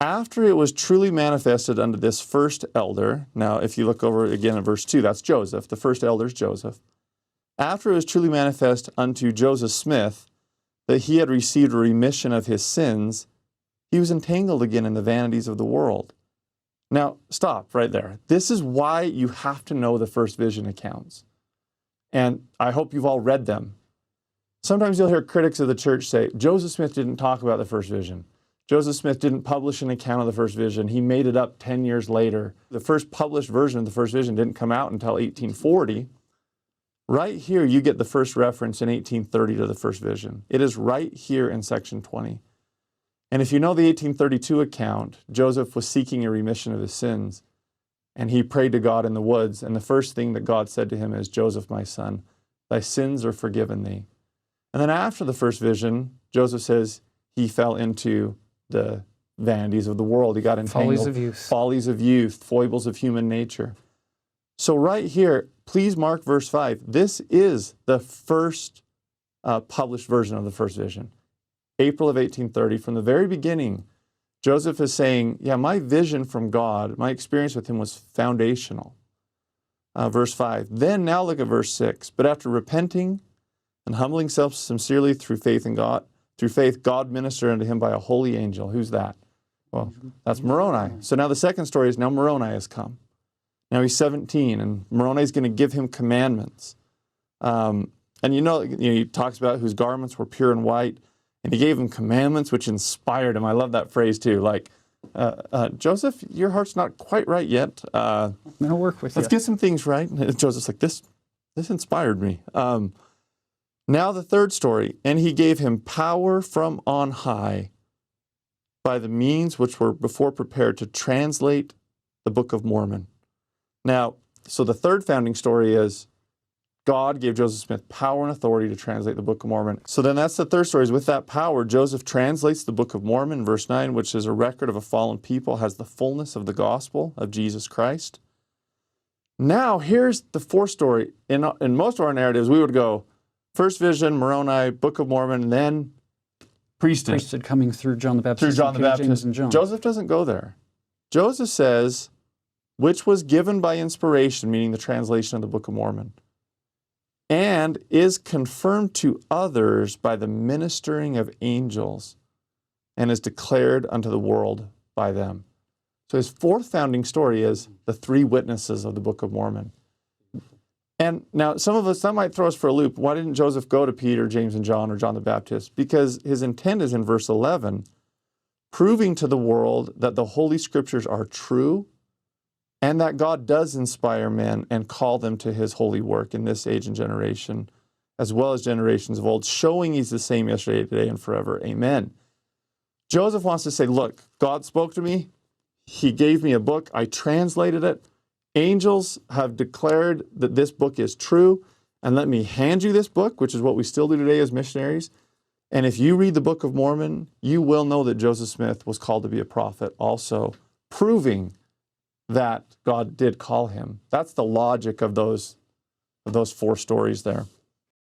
After it was truly manifested unto this first elder, now if you look over again in verse 2, that's Joseph, the first elder is Joseph. After it was truly manifest unto Joseph Smith that he had received a remission of his sins, he was entangled again in the vanities of the world. Now, stop right there. This is why you have to know the first vision accounts. And I hope you've all read them. Sometimes you'll hear critics of the church say, Joseph Smith didn't talk about the first vision. Joseph Smith didn't publish an account of the first vision. He made it up 10 years later. The first published version of the first vision didn't come out until 1840. Right here, you get the first reference in 1830 to the first vision. It is right here in section 20. And if you know the 1832 account, Joseph was seeking a remission of his sins, and he prayed to God in the woods, and the first thing that God said to him is, Joseph, my son, thy sins are forgiven thee. And then after the first vision, Joseph says he fell into the vanities of the world. He got entangled. Follies of youth, foibles of human nature. So right here, please mark verse 5. This is the first published version of the first vision. April of 1830. From the very beginning, Joseph is saying, yeah, my vision from God, my experience with him was foundational. Verse 5. Then now look at verse 6. But after repenting and humbling himself sincerely through faith in God, God ministered unto him by a holy angel. Who's that? Well, that's Moroni. So now the second story is now Moroni has come. Now he's 17, and Moroni is going to give him commandments. And he talks about whose garments were pure and white, and he gave him commandments which inspired him. I love that phrase too. Like, Joseph, your heart's not quite right yet. I'll work with you. Let's get some things right. And Joseph's like, this inspired me. Now the third story, and he gave him power from on high by the means which were before prepared to translate the Book of Mormon. Now, so the third founding story is God gave Joseph Smith power and authority to translate the Book of Mormon. So then that's the third story, is with that power, Joseph translates the Book of Mormon, verse 9, which is a record of a fallen people, has the fullness of the gospel of Jesus Christ. Now, here's the fourth story. In most of our narratives, we would go, first vision, Moroni, Book of Mormon, and then priesthood. Priesthood coming through John the Baptist. Through John the Baptist. James and John. Joseph doesn't go there. Joseph says, which was given by inspiration, meaning the translation of the Book of Mormon, and is confirmed to others by the ministering of angels, and is declared unto the world by them. So his fourth founding story is the three witnesses of the Book of Mormon. And now some of us, that might throw us for a loop. Why didn't Joseph go to Peter, James, and John, or John the Baptist? Because his intent is in verse 11, proving to the world that the Holy Scriptures are true and that God does inspire men and call them to his holy work in this age and generation, as well as generations of old, showing he's the same yesterday, today, and forever. Amen. Joseph wants to say, look, God spoke to me. He gave me a book. I translated it. Angels have declared that this book is true, and let me hand you this book, which is what we still do today as missionaries. And if you read the Book of Mormon, you will know that Joseph Smith was called to be a prophet also, proving that God did call him. That's the logic of those four stories there.